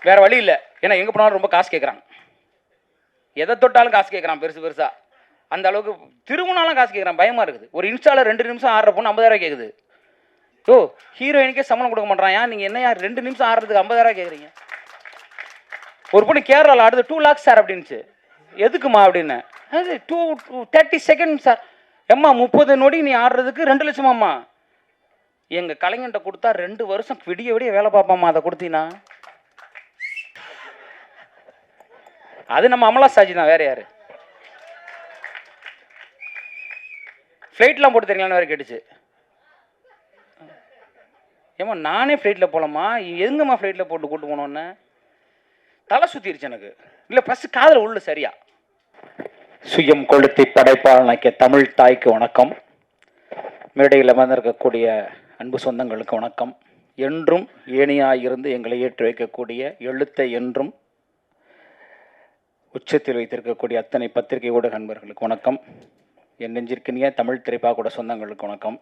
வேறு வழி இல்லை. ஏன்னா எங்கே போனாலும் ரொம்ப காசு கேட்குறாங்க. எதை தொட்டாலும் காசு கேட்குறான் பெருசு பெருசாக. அந்த அளவுக்கு திரும்பினாலும் காசு கேட்குறான். பயமாக இருக்குது. ஒரு இன்ஸ்டாவில் 2 நிமிஷம் ஆடுற பொண்ணு 50,000 கேட்குது. ஓ, ஹீரோயினுக்கே சம்பளம் கொடுக்க மாட்டான். ஏன் நீங்கள் என்ன யார் 2 நிமிஷம் ஆடுறதுக்கு 50,000 கேட்குறீங்க? ஒரு பொண்ணு கேரளாவில் ஆடுது 2 lakhs சார் அப்படின்ச்சு. எதுக்குமா அப்படின்னு. அது 30 seconds சார். எம்மா 30 நொடி நீ ஆடுறதுக்கு 2 லட்சமாம்மா. எங்கள் கலைஞன்ட்ட கொடுத்தா 2 வருஷம் விடிய விடிய வேலை பார்ப்பாம்மா. அதை கொடுத்தீங்கன்னா அது நம்ம அமலா சாஜி தான், வேறு யார்? ஃப்ளைட்லாம் போட்டு தெரியுங்களான்னு வேறு கேட்டுச்சு. ஏம்மா நானே ஃப்ளைட்டில் போகலாமா? எங்கம்மா ஃப்ளைட்டில் போட்டு கூட்டு போனோன்னு தலை சுற்றிருச்சு எனக்கு. இல்லை ஃபஸ்ட்டு காதில் உள்ள சரியா. சுயம் கொளுத்தி படைப்பாளனாக்கிய தமிழ் தாய்க்கு வணக்கம். மேடையில் அமர்ந்திருக்கக்கூடிய அன்பு சொந்தங்களுக்கு வணக்கம். என்றும் ஏணியாய் இருந்து எங்களை ஏற்றி வைக்கக்கூடிய எழுத்தை என்றும் உச்சத்தில் வைத்திருக்கக்கூடிய அத்தனை பத்திரிகை ஊடக நண்பர்களுக்கு வணக்கம். என் நெஞ்சிற்கினிய தமிழ் திரைப்பாக்கூட சொந்தங்களுக்கு வணக்கம்.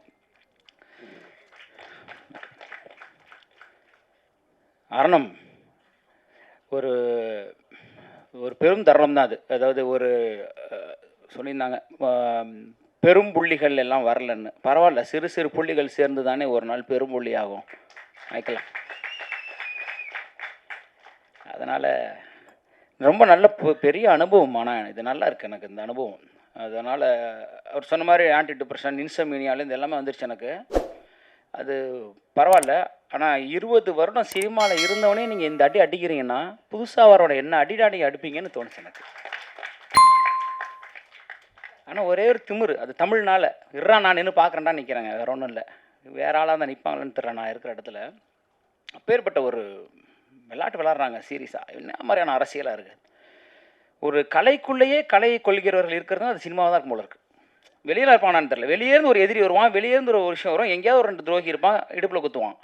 அரணம் ஒரு ஒரு பெரும் தருணம் தான் அது. அதாவது ஒரு சொல்லியிருந்தாங்க பெரும் புள்ளிகள் எல்லாம் வரலன்னு. பரவாயில்ல, சிறு சிறு புள்ளிகள் சேர்ந்து தானே ஒரு நாள் பெரும் புள்ளி ஆகும். வைக்கலாம். அதனால் ரொம்ப நல்ல பெரிய அனுபவம். ஆனால் இது நல்லா இருக்குது எனக்கு இந்த அனுபவம். அதனால் அவர் சொன்ன மாதிரி ஆன்டி டிப்ரெஷன், இன்சோம்னியாலேருந்து எல்லாமே வந்துருச்சு எனக்கு. அது பரவாயில்ல. ஆனால் 20 வருடம் சினிமாவில் இருந்தவனே நீங்கள் இந்த அடி அடிக்கிறீங்கன்னா புதுசாக வரோட என்ன அடிடாடி அடிப்பீங்கன்னு தோணுச்சு எனக்கு. ஆனால் ஒரே ஒரு திமிரு, அது தமிழ்னால இருறா நான் நின்று பார்க்குறேன்டா நிற்கிறேங்க, வேறு ஒன்றும் இல்லை. வேறு ஆளாக தான் நிற்பாங்களேன்னு தெரியல. நான் இருக்கிற இடத்துல அப்பேற்பட்ட ஒரு விளையாட்டு விளாட்றாங்க சீரியஸாக. என்ன மாதிரியான அரசியலாக இருக்குது. ஒரு கலைக்குள்ளேயே கலையை கொள்கிறவர்கள் இருக்கிறது அது சினிமாவாக தான் இருக்கும் போல இருக்குது. வெளியில் இருப்பானான்னு தெரியல. வெளியேருந்து ஒரு எதிரி வருவான், வெளியேருந்து ஒரு விஷயம் வரும், எங்கேயாவது ஒரு 2 துரோகி இருப்பான், இடுப்பில் குத்துவான்.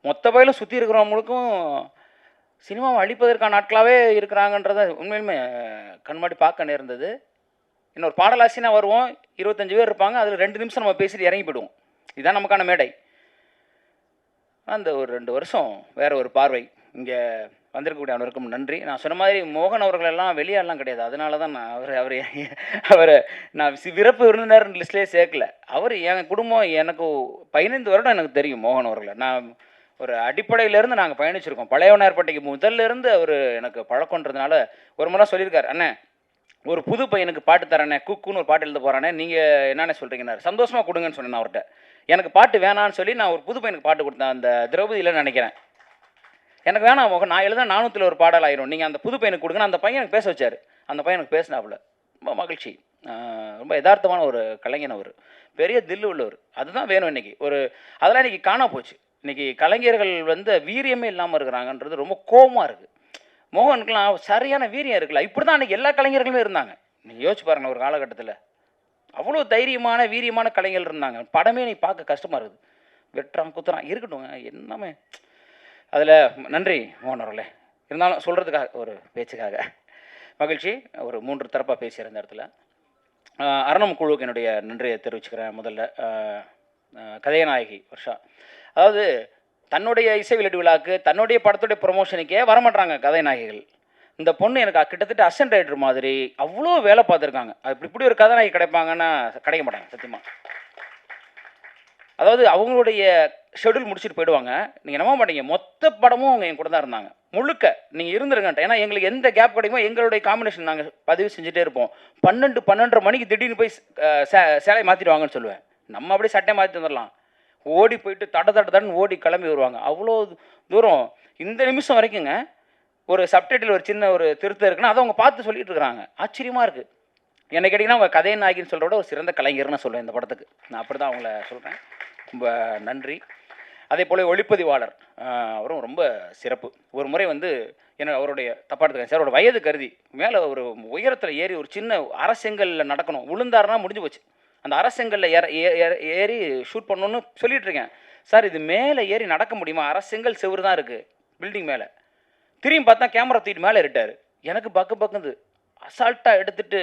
மொத்த பயிலும் சுற்றி இருக்கிறவங்களுக்கும் சினிமாவை அழிப்பதற்கான நாட்களாகவே இருக்கிறாங்கன்றத உண்மையிலுமே கண்மாடி பார்க்க நேர்ந்தது. இன்னொரு பாடலாசினா வருவோம், 25 பேர் இருப்பாங்க, அதில் 2 நிமிஷம் நம்ம பேசிட்டு இறங்கி போயிடுவோம். இதுதான் நமக்கான மேடை. அந்த ஒரு 2 வருஷம் வேறு ஒரு பார்வை. இங்கே வந்திருக்கக்கூடிய அவருக்கும் நன்றி. நான் சொன்ன மாதிரி மோகன் அவர்களெல்லாம் வெளியாடலாம் கிடையாது. அதனால தான் நான் அவரை நான் விருப்ப விருந்தினர் லிஸ்ட்லேயே சேர்க்கல. அவர் என் குடும்பம், எனக்கு 15 வருடம் எனக்கு தெரியும் மோகன் அவர்களை. நான் ஒரு அடிப்படையிலேருந்து நாங்கள் பயணிச்சிருக்கோம். பழையவனார்பேட்டைக்கு முதல்லேருந்து அவர் எனக்கு பழக்கன்றதுனால ஒரு முறை சொல்லியிருக்காரு, அண்ணே ஒரு புது பையனுக்கு பாட்டு தரேண்ணே, குக்குன்னு ஒரு பாட்டு எழுத போகிறானே, நீங்கள் என்னென்ன சொல்கிறீங்கன்னாரு. சந்தோஷமாக கொடுங்கன்னு சொன்னேன் அவர்கிட்ட. எனக்கு பாட்டு வேணான்னு சொல்லி நான் ஒரு புது பையனுக்கு பாட்டு கொடுத்தேன். அந்த திரௌபதியில் நினைக்கிறேன். எனக்கு வேணாம் மோகன், நான் எழுத 400 ஒரு பாடல் ஆயிரும், நீங்கள் அந்த புது பையனுக்கு கொடுங்கன்னு அந்த பையன் எனக்கு பேச வச்சார். அந்த பையன் எனக்கு பேசினாப்புல. ரொம்ப மகிழ்ச்சி. ரொம்ப யதார்த்தமான ஒரு கலைஞன் அவர். பெரிய தில்லு உள்ளவர். அதுதான் வேணும் இன்றைக்கி. அதெல்லாம் இன்றைக்கி காணா போச்சு. இன்றைக்கி கலைஞர்கள் வீரியமே இல்லாமல் இருக்கிறாங்கன்றது ரொம்ப கோபமாக இருக்குது. மோகனுக்கெலாம் சரியான வீரியம் இருக்குல்ல. இப்படி தான் அன்றைக்கி எல்லா கலைஞர்களுமே இருந்தாங்க. நீங்கள் யோசிச்சு பாருங்கள், ஒரு காலகட்டத்தில் அவ்வளோ தைரியமான வீரியமான கலைஞர்கள் இருந்தாங்க. படமே நீ பார்க்க கஷ்டமாக இருக்குது. வெட்டுறான் குத்துறான் இருக்கட்டும், என்னமே. அதில் நன்றி மோகன் அவர்களே. இருந்தாலும் சொல்கிறதுக்காக ஒரு பேச்சுக்காக மகிழ்ச்சி. ஒரு 3 தரப்பாக பேசியிருந்த இடத்துல அரணம் குழுவுக்கு என்னுடைய நன்றியை தெரிவிச்சுக்கிறேன். முதல்ல கதைநாயகி வர்ஷா. அதாவது தன்னுடைய இசை வெளியீட்டு விழாக்கு, தன்னுடைய படத்துடைய ப்ரொமோஷனுக்கே வரமாட்டாங்க கதைநாயகிகள். இந்த பொண்ணு எனக்கு கிட்டத்தட்ட அசிஸ்டன்ட் ரைட்டர் மாதிரி அவ்வளோ வேலை பார்த்துருக்காங்க. அது இப்படி ஒரு கதாநாயகி கிடைப்பாங்கன்னா கிடைக்க மாட்டாங்க சத்தியமாக. அதாவது அவங்களுடைய ஷெடியூல் முடிச்சுட்டு போயிடுவாங்க. நீங்கள் நம்ப மாட்டீங்க, மொத்த படமும் அவங்க என் கூட தான் இருந்தாங்க முழுக்க. நீங்கள் இருந்துருங்கன்ட்ட. ஏன்னா எங்களுக்கு எந்த கேப் கிடைக்குமோ எங்களுடைய காம்பினேஷன் நாங்கள் பதிவு செஞ்சுட்டே இருப்போம். 12-12:30 மணிக்கு திடீர்னு போய் சேலை மாற்றிடுவாங்கன்னு சொல்லுவேன். நம்ம அப்படியே சட்டையை மாற்றி வந்துடலாம். ஓடி போயிட்டு தடன்னு ஓடி கிளம்பி வருவாங்க. அவ்வளோ தூரம் இந்த நிமிஷம் வரைக்குங்க ஒரு சப்டைட்டில் ஒரு சின்ன ஒரு திருத்தம் இருக்குன்னா அதை அவங்க பார்த்து சொல்லிட்டு இருக்கிறாங்க. ஆச்சரியமாக இருக்குது. என்னை கேட்டிங்கன்னா அவங்க கதைநாயகின்னு சொல்கிற விட ஒரு சிறந்த கலைஞர்னு சொல்லுவேன் இந்த படத்துக்கு. நான் அப்படி தான் அவங்கள சொல்கிறேன். ரொம்ப நன்றி. அதே போல் ஒளிப்பதிவாளர் அவரும் ரொம்ப சிறப்பு. ஒரு முறை என்ன அவருடைய தப்பாடுத்துக்காங்க சார், அவரோட வயது கருதி மேலே ஒரு உயரத்தில் ஏறி ஒரு சின்ன அரசெங்கலில் நடக்கணும், விழுந்தாருன்னா முடிஞ்சு போச்சு. அந்த அரசெங்கலில் ஏறி ஷூட் பண்ணணுன்னு சொல்லிட்டு இருக்கேன். சார் இது மேலே ஏறி நடக்க முடியுமா? அரசெங்கல் செவ்வறு தான் இருக்குது பில்டிங் மேலே. திரும்பி பார்த்தா கேமரா தூக்கிட்டு மேலே ஏறிட்டார். எனக்கு பக்குது அசால்ட்டாக எடுத்துகிட்டு.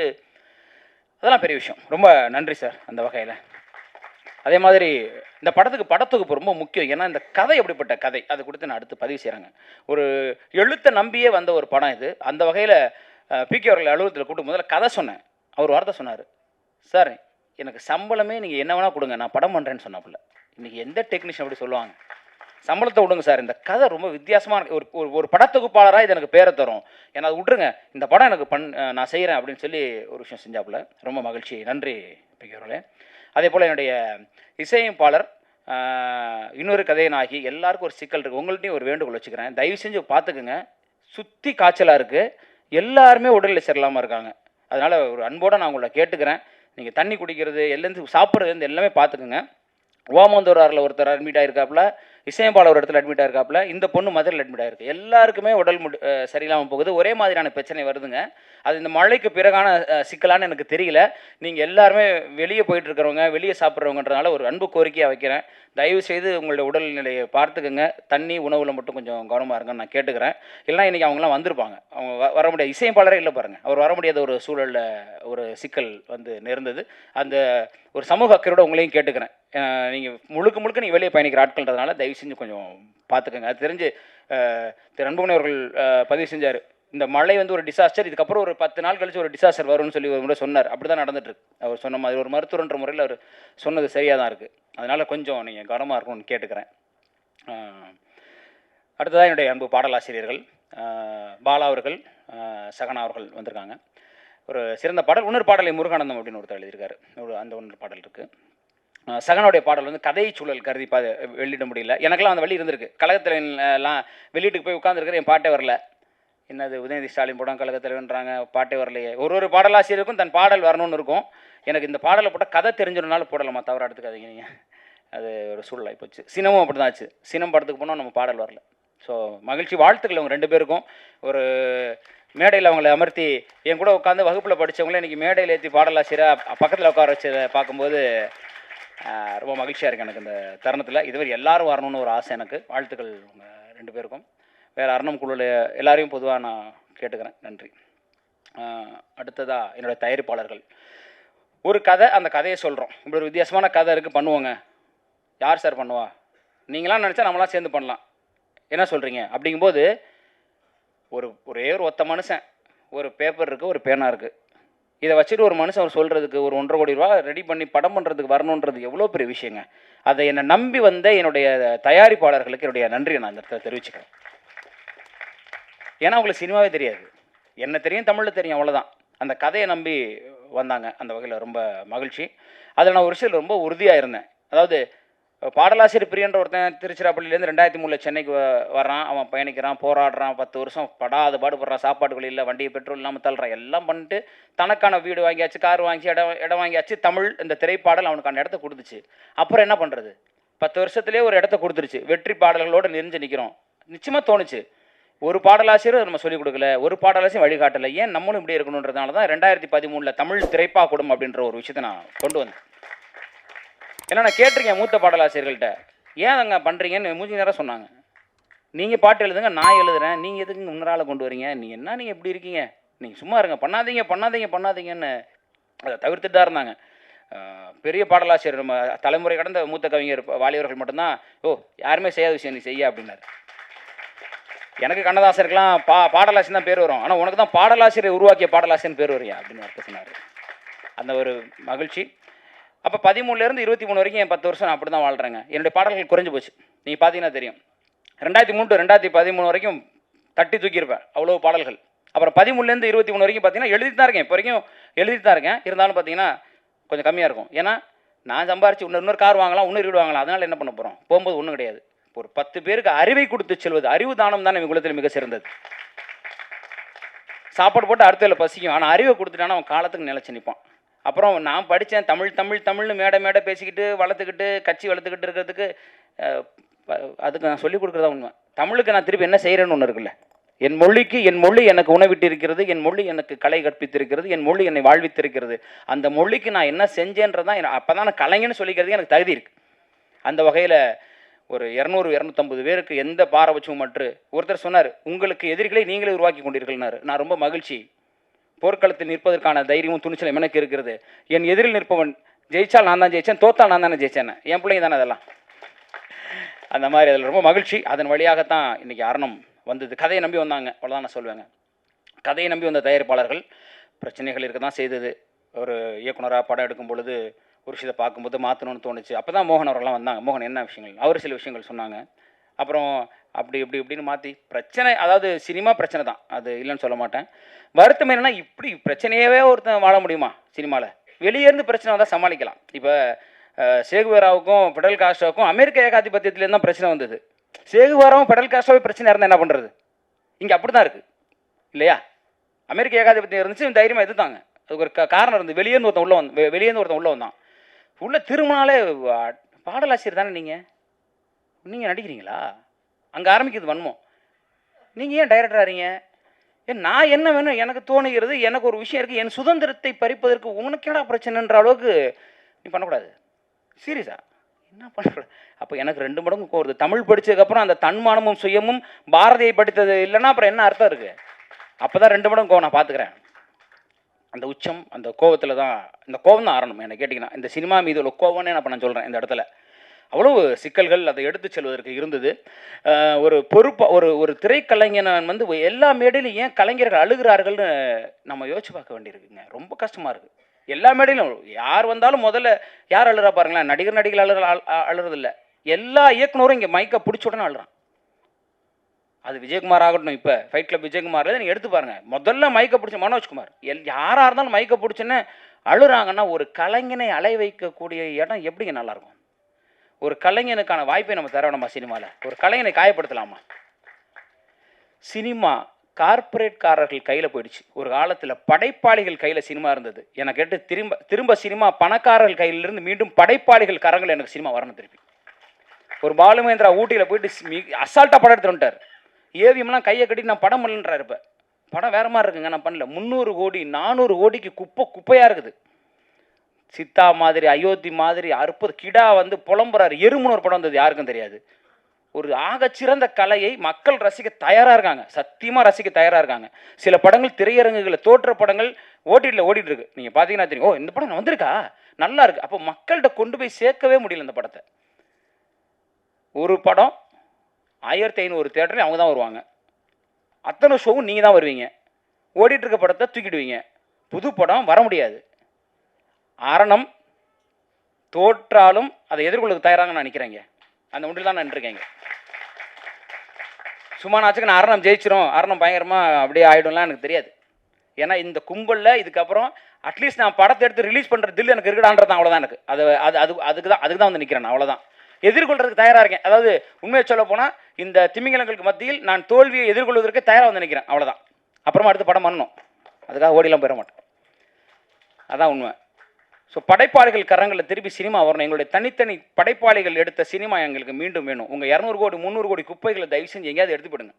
அதெல்லாம் பெரிய விஷயம். ரொம்ப நன்றி சார் அந்த வகையில். அதே மாதிரி இந்த படத்துக்கு ரொம்ப முக்கியம். ஏன்னா இந்த கதை எப்படிப்பட்ட கதை அது கொடுத்து நான் அடுத்து பதிவு செய்கிறேங்க. ஒரு எழுத்தை நம்பியே வந்த ஒரு படம் இது. அந்த வகையில் பிகே அவர்கள் அலுவலகத்தில் கூப்பிட்டு முதல்ல கதை சொன்னேன். அவர் வார்த்தை சொன்னார், சார் எனக்கு சம்பளமே நீங்கள் என்ன வேணால் கொடுங்க, நான் படம் பண்ணுறேன்னு சொன்னாப்புல. இன்றைக்கி எந்த டெக்னீஷியன் அப்படி சொல்லுவாங்க? சம்பளத்தை விடுங்க சார், இந்த கதை ரொம்ப வித்தியாசமாக ஒரு ஒரு படத்தொகுப்பாளராக இது எனக்கு பேரை தரும், ஏன்னா அதை விட்டுருங்க, இந்த படம் எனக்கு நான் செய்கிறேன் அப்படின்னு சொல்லி ஒரு விஷயம் செஞ்சாப்புல. ரொம்ப மகிழ்ச்சி, நன்றி பிகே அவர்களே. அதே போல் என்னுடைய இசையமைப்பாளர் இன்னொரு கதையனாகி எல்லாருக்கும் ஒரு சிக்கல் இருக்குது. உங்கள்கிட்டையும் ஒரு வேண்டுகோள் வச்சுக்கிறேன், தயவு செஞ்சு பார்த்துக்குங்க. சுற்றி காய்ச்சலாக இருக்குது, எல்லாருமே உடலில் சரியில்லாமல் இருக்காங்க. அதனால் ஒரு அன்போடு நான் உங்களை கேட்டுக்கிறேன், நீங்கள் தண்ணி குடிக்கிறது எல்லேருந்து சாப்பிட்றது எல்லாமே பார்த்துக்குங்க. ஓமந்தூராரில் ஒருத்தர் அட்மிட் ஆகிருக்காப்புல, இசையம்பாளர் ஒரு இடத்துல அட்மிட் ஆகிருக்காப்புல, இந்த பொண்ணு மதுரையில் அட்மிட் ஆகிருக்கு. எல்லாருக்குமே உடல் சரியில்லாமல் போகுது, ஒரே மாதிரியான பிரச்சனை வருதுங்க. அது இந்த மழைக்கு பிறகான சிக்கலான்னு எனக்கு தெரியல. நீங்கள் எல்லாருமே வெளியே போயிட்டு இருக்கிறவங்க, வெளியே சாப்பிட்றவங்கன்றதுனால ஒரு அன்பு கோரிக்கையாக வைக்கிறேன், தயவு செய்து உங்களுடைய உடல்நிலையை பார்த்துக்குங்க. தண்ணி உணவில் மட்டும் கொஞ்சம் கவனமாக இருங்கன்னு நான் கேட்டுக்கிறேன். இல்லைனா இன்றைக்கி அவங்களாம் வந்திருப்பாங்க, அவங்க வர முடியாது. இசையமைப்பாளரே இல்லை பாருங்கள், அவர் வர முடியாத ஒரு சூழலில் ஒரு சிக்கல் வந்து நேர்ந்தது. அந்த ஒரு சமூக அக்கறையோட உங்களையும் கேட்டுக்கிறேன். நீங்கள் முழுக்க நீங்கள் வெளியே பயணிக்கிற ஆட்கள்ன்றதுனால தயவு செஞ்சு கொஞ்சம் பார்த்துக்கோங்க. அது தெரிஞ்சு திரு அன்புமணி அவர்கள் பதிவு செஞ்சார், இந்த மழை வந்து ஒரு டிசாஸ்டர், இதுக்கப்புறம் ஒரு 10 நாள் கழிச்சு ஒரு டிசாஸ்டர் வரும்னு சொல்லி ஒரு முறை சொன்னார். அப்படி தான் நடந்துட்டுருக்கு. அவர் சொன்ன மாதிரி ஒரு மருத்துவன்ற முறையில் அவர் சொன்னது சரியாக தான் இருக்குது. அதனால் கொஞ்சம் நீங்கள் கவனமாக இருக்கணும்னு கேட்டுக்கிறேன். அடுத்ததாக என்னுடைய அன்பு பாடலாசிரியர்கள் பாலா அவர்கள், சகனா அவர்கள் வந்திருக்காங்க. ஒரு சிறந்த பாடல், இன்னொரு பாடலை முருகானந்தம் அப்படின்னு ஒருத்தர் எழுதியிருக்காரு, அந்த ஒன்று பாடல் இருக்குது. சகனுடைய பாடல் வந்து கதை சூழல் கருதி வெளியிட முடியல. எனக்கெல்லாம் அந்த வழி இருந்திருக்கு. கழகத்திலாம் வெளியீட்டுக்கு போய் உட்காந்துருக்கிற என் பாட்டே வரல. என்னது உதயநிதி ஸ்டாலின் படம் கழகத்தில்ன்றாங்க, பாட்டே வரலையே. ஒரு பாடலாசிரியருக்கும் தன் பாடல் வரணும்னு இருக்கும். எனக்கு இந்த பாடலை போட்டால் கதை தெரிஞ்சிடனால போடலாமா, தவறாக எடுத்துக்காதீங்க நீங்கள். அது ஒரு சூழலாகி போச்சு. சினமும் அப்படி தான் ஆச்சு. சினம் படத்துக்கு போனால் நம்ம பாடல் வரல. ஸோ மகிழ்ச்சி, வாழ்த்துக்கள் அவங்க 2 பேருக்கும். ஒரு மேடையில் அவங்கள அமர்த்தி என் கூட உட்காந்து வகுப்பில் படித்தவங்களே இன்றைக்கி மேடையில் ஏற்றி பாடலாசிரியராக பக்கத்தில் உட்கார வச்சதை பார்க்கும்போது ரொம்ப மகிழ்ச்சியாக இருக்குது எனக்கு இந்த தருணத்தில். இதுவரை எல்லோரும் வரணும்னு ஒரு ஆசை எனக்கு. வாழ்த்துக்கள் உங்கள் 2 பேருக்கும். வேறு அரணம் குழுவில் எல்லாரையும் பொதுவாக நான் கேட்டுக்கிறேன். நன்றி. அடுத்ததாக என்னோடய தயாரிப்பாளர்கள், ஒரு கதை, அந்த கதையை சொல்கிறோம். இப்படி ஒரு வித்தியாசமான கதை இருக்குது, பண்ணுவோங்க. யார் சார் பண்ணுவா? நீங்களாம் நினச்சா நம்மளாம் சேர்ந்து பண்ணலாம், என்ன சொல்கிறீங்க? அப்படிங்கும்போது ஒரே ஒரு ஒத்த மனுஷன், ஒரு பேப்பர் இருக்குது, ஒரு பேனா இருக்குது, இதை வச்சுட்டு ஒரு மனுஷன் அவர் சொல்கிறதுக்கு ஒரு 1.5 கோடி ரூபா ரெடி பண்ணி படம் பண்ணுறதுக்கு வரணுன்றது எவ்வளோ பெரிய விஷயங்க. அதை என்னை நம்பி வந்த என்னுடைய தயாரிப்பாளர்களுக்கு என்னுடைய நன்றியை நான் இந்த இடத்துல தெரிவிச்சுக்கிறேன். ஏன்னா அவங்களுக்கு சினிமாவே தெரியாது, என்ன தெரியும், தமிழில் தெரியும், அவ்வளோதான். அந்த கதையை நம்பி வந்தாங்க. அந்த வகையில் ரொம்ப மகிழ்ச்சி. அதில் நான் ஒரு விஷயம் ரொம்ப உறுதியாக இருந்தேன். அதாவது பாடலாசிரியர் பிரியன்ற ஒருத்தன் திருச்சிராப்பள்ளியிலேருந்து 2003 சென்னைக்கு வர்றான், அவன் பயணிக்கிறான், போராடுறான், 10 வருஷம் படாத பாடுபடுறான், சாப்பாட்டுகள் இல்லை, வண்டியை பெட்ரோல் இல்லாமல் தள்ளுறான், எல்லாம் பண்ணிட்டு தனக்கான வீடு வாங்கியாச்சு, கார் வாங்கி இடம் வாங்கியாச்சு. தமிழ் இந்த திரைப்பாடல் அவனுக்கான இடத்த கொடுத்துச்சு. அப்புறம் என்ன பண்ணுறது? 10 வருஷத்துலேயே ஒரு இடத்த கொடுத்துருச்சு, வெற்றி பாடல்களோடு நெறிஞ்சு நிற்கிறோம். நிச்சயமாக தோணுச்சு, ஒரு பாடலாசிரியர் நம்ம சொல்லிக் கொடுக்கல, ஒரு பாடலாசிரியர் வழிகாட்டலை, ஏன் நம்மளும் இப்படி இருக்கணுன்றதுனால தான் 2013 தமிழ் திரைப்பாக்கூடம் அப்படின்ற ஒரு விஷயத்தை நான் கொண்டு வந்தேன். ஏன்னா நான் கேட்டிருக்கேன் மூத்த பாடலாசிரியர்கள்ட்ட, ஏன் அங்கே பண்ணுறீங்கன்னு மூஞ்சி நேரம் சொன்னாங்க. நீங்கள் பாட்டு எழுதுங்க, நான் எழுதுகிறேன், நீங்கள் எதுக்கு முன்னரால் கொண்டு வரீங்க, நீங்கள் எப்படி இருக்கீங்க, நீங்கள் சும்மா இருங்க, பண்ணாதீங்கன்னு அதை தவிர்த்துட்டு தான் இருந்தாங்க. பெரிய பாடலாசிரியர், நம்ம தலைமுறை கடந்த மூத்த கவிஞர் வாலிபர்கள் மட்டும்தான், யாருமே செய்யாத விஷயம் நீ செய்ய அப்படின்னாரு. எனக்கு கண்ணதாசருக்கெல்லாம் பாடலாசிரியர் தான் பேர் வரும், ஆனால் உனக்கு தான் பாடலாசிரியர் உருவாக்கிய பாடலாசிரியர் பேர் வரையா அப்படின்னு வார்த்தை சொன்னார். அந்த ஒரு மகிழ்ச்சி. அப்போ 13லேருந்து 23 வரைக்கும் என் 10 வருஷம் நான் அப்படி தான் வாழ்கிறேங்க. என்னுடைய பாடல்கள் குறைஞ்சி போச்சு, நீங்கள் பார்த்தீங்கன்னா தெரியும். 2003 to 2013 வரைக்கும் தட்டி தூக்கியிருப்பேன், அவ்வளோ பாடல்கள். அப்புறம் 13லேருந்து 23 வரைக்கும் பார்த்தீங்கன்னா எழுதிட்டு தான் இருக்கேன், இப்போ வரைக்கும் எழுதிட்டு தான் இருக்கேன். இருந்தாலும் பார்த்தீங்கன்னா கொஞ்சம் கம்மியாக இருக்கும். ஏன்னா நான் சம்பாரித்து இன்னொரு கார் வாங்கலாம், இன்னொரு வீடு வாங்கலாம், அதனால் என்ன பண்ண போகிறோம்? போகும்போது ஒன்றும் கிடையாது. ஒரு 10 பேருக்கு அறிவை கொடுத்து செல்வது, அறிவு தானம் தான் எங்கள் குலத்தில் மிக சிறந்தது. சாப்பாடு போட்டு அடுத்த பசிக்கும், ஆனால் அறிவை கொடுத்துட்டானா அவன் காலத்துக்கு நிலச்சி நிற்பான். அப்புறம் நான் படித்தேன், தமிழ்னு மேடை பேசிக்கிட்டு வளர்த்துக்கிட்டு கட்சி வளர்த்துக்கிட்டு இருக்கிறதுக்கு அதுக்கு நான் சொல்லிக் கொடுக்குறதா உண்மை. தமிழுக்கு நான் திருப்பி என்ன செய்கிறேன்னு ஒன்று இருக்குல்ல. என் மொழி எனக்கு உணவிட்டு இருக்கிறது, என் மொழி எனக்கு கலை கற்பித்திருக்கிறது, என் மொழி என்னை வாழ்வித்திருக்கிறது. அந்த மொழிக்கு நான் என்ன செஞ்சேன்றதான் அப்போ தான் நான் கலைஞன்னு சொல்லிக்கிறதுக்கு எனக்கு தகுதி இருக்குது. அந்த வகையில் ஒரு 200-250 பேருக்கு எந்த பாரபட்சமும் மற்ற ஒருத்தர் சொன்னார், உங்களுக்கு எதிரிகளை நீங்களே உருவாக்கி கொண்டீர்கள்னாரு. நான் ரொம்ப மகிழ்ச்சி, போர்க்களத்தில் நிற்பதற்கான தைரியமும் துணிச்சலும் எனக்கு இருக்கிறது. என் எதிரில் நிற்பவன் ஜெயிச்சால் நான் தான் ஜெயித்தேன், தோத்தால் நான் தானே ஜெயித்தேன், என் பிள்ளைங்க தானே அதெல்லாம். அந்த மாதிரி அதில் ரொம்ப மகிழ்ச்சி. அதன் வழியாகத்தான் இன்றைக்கி அரணம் வந்தது. கதையை நம்பி வந்தாங்க, அவ்வளோதான் நான் சொல்லுவேங்க. கதையை நம்பி வந்த தயாரிப்பாளர்கள் பிரச்சனைகள் இருக்க தான் செய்தது. ஒரு இயக்குனராக படம் எடுக்கும் பொழுது ஒரு விஷயத்தை பார்க்கும்போது மாற்றணும்னு தோணுச்சு. அப்போ தான் மோகன் அவர்கள்லாம் வந்தாங்க. மோகன் என்ன விஷயங்கள், அவர் சில விஷயங்கள் சொன்னாங்க. அப்புறம் அப்படி இப்படின்னு மாற்றி பிரச்சனை, அதாவது சினிமா பிரச்சனை தான், அது இல்லைன்னு சொல்ல மாட்டேன். வருத்தம் என்னென்னா, இப்படி பிரச்சனையவே ஒருத்தன் வாழ முடியுமா சினிமாவில்? வெளியேருந்து பிரச்சனை வந்தால் சமாளிக்கலாம். இப்போ சேகுவேராவுக்கும் பெடல் காஸ்ட்ரோவுக்கும் அமெரிக்க ஏகாதிபத்தியத்துலேருந்து தான் பிரச்சனை வந்தது. சேகுவேராவும் பெடல் காஸ்ட்ரோவே பிரச்சனை இருந்தால் என்ன பண்ணுறது? இங்கே அப்படி தான் இருக்குது இல்லையா? அமெரிக்க ஏகாதிபத்தியம் இருந்துச்சு, தைரியமாக எதிர்த்தாங்க. அதுக்கு ஒரு காரணம் இருந்து வெளியேருந்து ஒருத்தன் உள்ளே வந்தான். உள்ளே திரும்பினாலே பாடலாசிரியர் தானே நீங்கள் நடிக்கிறீங்களா? அங்கே ஆரம்பிக்கிறது வன்மம். நீங்கள் ஏன் டைரக்டர் ஆறீங்க? நான் என்ன வேணும் எனக்கு தோணுகிறது, எனக்கு ஒரு விஷயம் இருக்குது, என் சுதந்திரத்தை பறிப்பதற்கு உனக்கு என்னடா பிரச்சனைன்ற அளவுக்கு நீ பண்ணக்கூடாது. சீரியஸா என்ன பண்ணுற? அப்போ எனக்கு 2 மடங்கு கோருது. தமிழ் படித்ததுக்கப்புறம் அந்த தன்மானமும் சுயமும் பாரதியை படித்தது இல்லைன்னா அப்புறம் என்ன அர்த்தம் இருக்குது? அப்போ தான் 2 மடங்கு கோவம் நான் பார்த்துக்கிறேன். அந்த உச்சம், அந்த கோவத்தில் தான், இந்த கோவம் தான் ஆரணும் என்ன கேட்டிங்கன்னா. இந்த சினிமா மீது உள்ள கோவம்னே நான் சொல்கிறேன். இந்த இடத்துல அவ்வளோ சிக்கல்கள் அதை எடுத்து செல்வதற்கு இருந்தது. ஒரு பொறுப்பாக ஒரு திரைக்கலைஞன் வந்து எல்லா மேடையிலும் ஏன் கலைஞர்கள் அழுகிறார்கள்னு நம்ம யோசிச்சு பார்க்க வேண்டியிருக்குங்க. ரொம்ப கஷ்டமாக இருக்குது. எல்லா மேடையிலும் யார் வந்தாலும் முதல்ல யார் அழுறா பாருங்களேன். நடிகர்கள் அழுறதில்லை. எல்லா இயக்குனரும் இங்கே மைக்கை பிடிச்ச உடனே அழுறான். அது விஜயகுமார் ஆகட்டும், இப்போ ஃபைட் கிளப் விஜயகுமாரில் நீங்கள் எடுத்து பாருங்கள். முதல்ல மைக்கை பிடிச்ச மனோஜ்குமார், யாராக இருந்தாலும் மைக்கை பிடிச்சோன்னே அழுறாங்கன்னா ஒரு கலைஞனை அலை வைக்கக்கூடிய இடம் எப்படிங்க நல்லாயிருக்கும்? ஒரு கலைஞனுக்கான வாய்ப்பை நம்ம தர வேணுமா சினிமாவில்? ஒரு கலைஞனை காயப்படுத்தலாமா? சினிமா கார்ப்பரேட்காரர்கள் கையில் போயிடுச்சு. ஒரு காலத்தில் படைப்பாளிகள் கையில் சினிமா இருந்தது. எனக்கு கேட்டு திரும்ப சினிமா பணக்காரர்கள் கையிலிருந்து மீண்டும் படைப்பாளிகள் கரங்கள் எனக்கு சினிமா வரணும் திருப்பி. ஒரு பாலுமேந்திரா ஊட்டியில் போயிட்டு அசால்ட்டாக படம் எடுத்துட்டு வந்துட்டார். ஏவிஎம்லாம் கையை கட்டி நான் படம் பண்ணலன்றார். இப்போ படம் வேறு மாதிரி இருக்குங்க, நான் பண்ணல. 300 கோடி 400 கோடிக்கு குப்பையாக இருக்குது. சித்தா மாதிரி, அயோத்தி மாதிரி, அற்புத கிடா வந்து புலம்புறாரு. எறும்புன்னு ஒரு படம் வந்தது, யாருக்கும் தெரியாது. ஒரு ஆகச்சிறந்த கலையை மக்கள் ரசிக்க தயாராக இருக்காங்க, சத்தியமாக ரசிக்க தயாராக இருக்காங்க. சில படங்கள் திரையரங்குகளில் தோற்ற படங்கள் ஓடிடியில் ஓடிட்டு இருக்கு. நீங்கள் பார்த்தீங்கன்னா தெரியும், ஓ இந்த படம் வந்திருக்கா, நல்லா இருக்கு. அப்போ மக்கள்கிட்ட கொண்டு போய் சேர்க்கவே முடியல இந்த படத்தை. ஒரு படம் 1500 தேட்டரில் அவங்க தான் வருவாங்க. அத்தனை ஷோவும் நீங்கள் தான் வருவீங்க. ஓடிட்டு இருக்க படத்தை தூக்கிடுவீங்க. புது படம் வர முடியாது. அரணம் தோற்றாலும் அதை எதிர்கொள்ள தயாராக நான் நினைக்கிறேங்க. அந்த ஒன்றில் தான் நான் நின்றுருக்கேங்க. சும்மா நாச்சுக்கு நான் அரணம் ஜெயிச்சிரும், அரணம் பயங்கரமாக அப்படியே ஆகிடும்லாம் எனக்கு தெரியாது. ஏன்னா இந்த கும்பலில் இதுக்கப்புறம் அட்லீஸ்ட் நான் படத்தை எடுத்து ரிலீஸ் பண்ணுற தில் எனக்கு இருக்குடான்றது தான். அவ்வளோதான் எனக்கு. அதுக்கு தான் வந்து நிற்கிறேன். அவ்வளோதான். எதிர்கொள்றதுக்கு தயாராக இருக்கேன். அதாவது உண்மையை சொல்ல போனால் இந்த திமிங்கலங்களுக்கு மத்தியில் நான் தோல்வியை எதிர்கொள்வதற்கு தயாராக வந்து நிற்கிறேன். அவ்வளோதான். அப்புறமா அடுத்து படம் பண்ணணும். அதுக்காக ஓடிலாம் போயிட மாட்டேன். அதான் உண்மை. ஸோ படைப்பாளிகள் கரங்களில் திருப்பி சினிமா வரணும். எங்களுடைய தனித்தனி படைப்பாளிகள் எடுத்த சினிமா எங்களுக்கு மீண்டும் வேணும். உங்கள் 200 கோடி 300 கோடி குப்பைகளை தயவு செஞ்சு எங்கேயாவது எடுத்து போடுங்க.